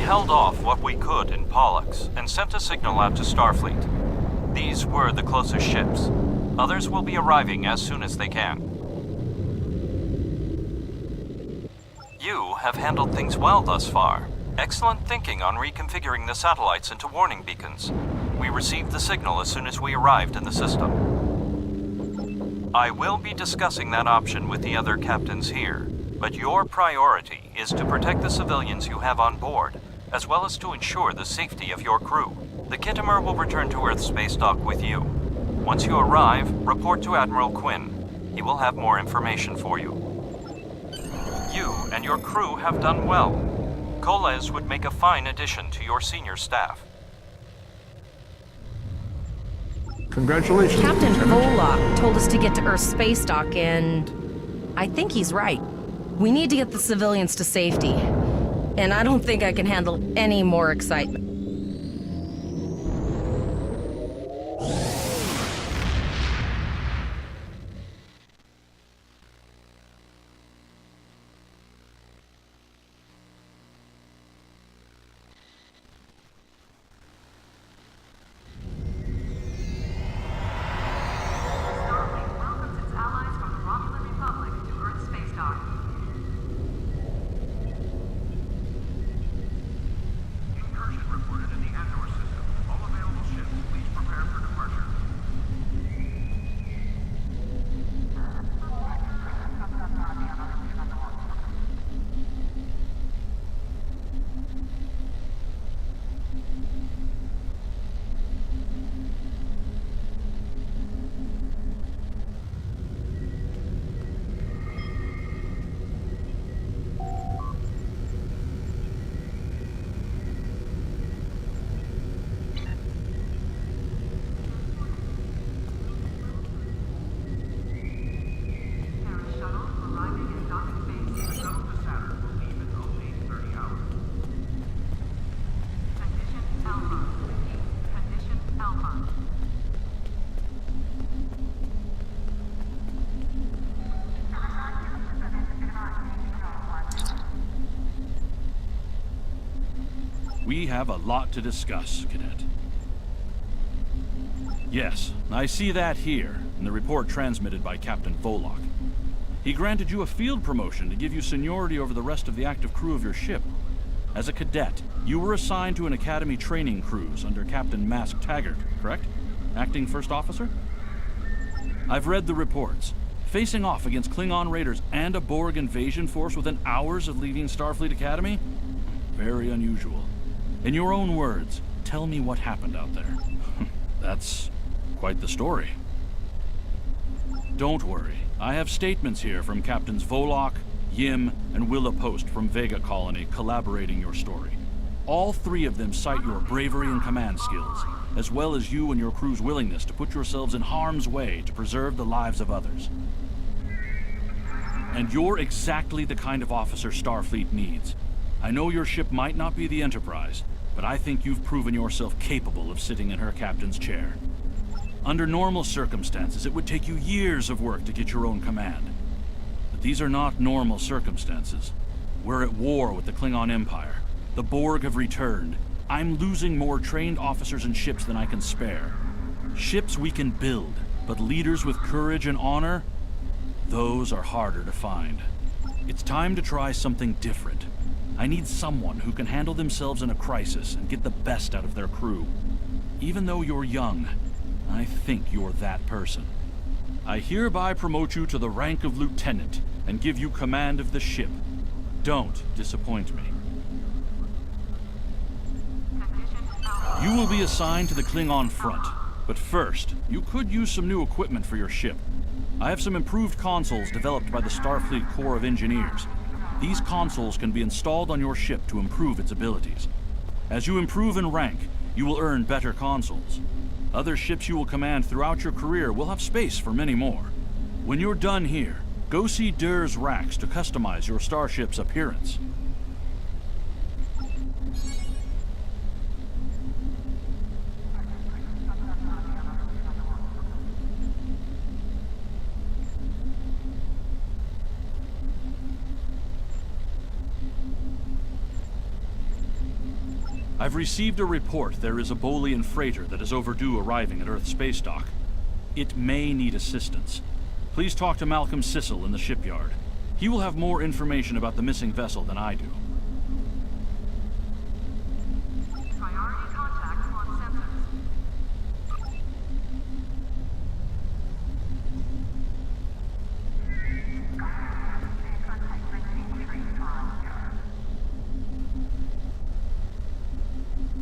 Held off what we could in Pollux and sent a signal out to Starfleet. These were the closest ships. Others will be arriving as soon as they can. You have handled things well thus far. Excellent thinking on reconfiguring the satellites into warning beacons. We received the signal as soon as we arrived in the system. I will be discussing that option with the other captains here, but your priority is to protect the civilians you have on board, as well as to ensure the safety of your crew. The Khitomer will return to Earth space dock with you. Once you arrive, report to Admiral Quinn. He will have more information for you. You and your crew have done well. Koles would make a fine addition to your senior staff. Congratulations. Captain Volok told us to get to Earth's space dock, and I think he's right. We need to get the civilians to safety. And I don't think I can handle any more excitement. We have a lot to discuss, Cadet. Yes, I see that here, in the report transmitted by Captain Volok. He granted you a field promotion to give you seniority over the rest of the active crew of your ship. As a cadet, you were assigned to an Academy training cruise under Captain Mask Taggart, correct? Acting First Officer? I've read the reports. Facing off against Klingon raiders and a Borg invasion force within hours of leaving Starfleet Academy? Very unusual. In your own words, tell me what happened out there. That's quite the story. Don't worry. I have statements here from Captains Volok, Yim, and Willa Post from Vega Colony collaborating your story. All three of them cite your bravery and command skills, as well as you and your crew's willingness to put yourselves in harm's way to preserve the lives of others. And you're exactly the kind of officer Starfleet needs. I know your ship might not be the Enterprise, but I think you've proven yourself capable of sitting in her captain's chair. Under normal circumstances, it would take you years of work to get your own command. But these are not normal circumstances. We're at war with the Klingon Empire. The Borg have returned. I'm losing more trained officers and ships than I can spare. Ships we can build, but leaders with courage and honor? Those are harder to find. It's time to try something different. I need someone who can handle themselves in a crisis and get the best out of their crew. Even though you're young, I think you're that person. I hereby promote you to the rank of lieutenant and give you command of the ship. Don't disappoint me. You will be assigned to the Klingon front, but first, you could use some new equipment for your ship. I have some improved consoles developed by the Starfleet Corps of Engineers. These consoles can be installed on your ship to improve its abilities. As you improve in rank, you will earn better consoles. Other ships you will command throughout your career will have space for many more. When you're done here, go see Dur's racks to customize your starship's appearance. I've received a report there is a Bolian freighter that is overdue arriving at Earth Space Dock. It may need assistance. Please talk to Malcolm Sissel in the shipyard. He will have more information about the missing vessel than I do.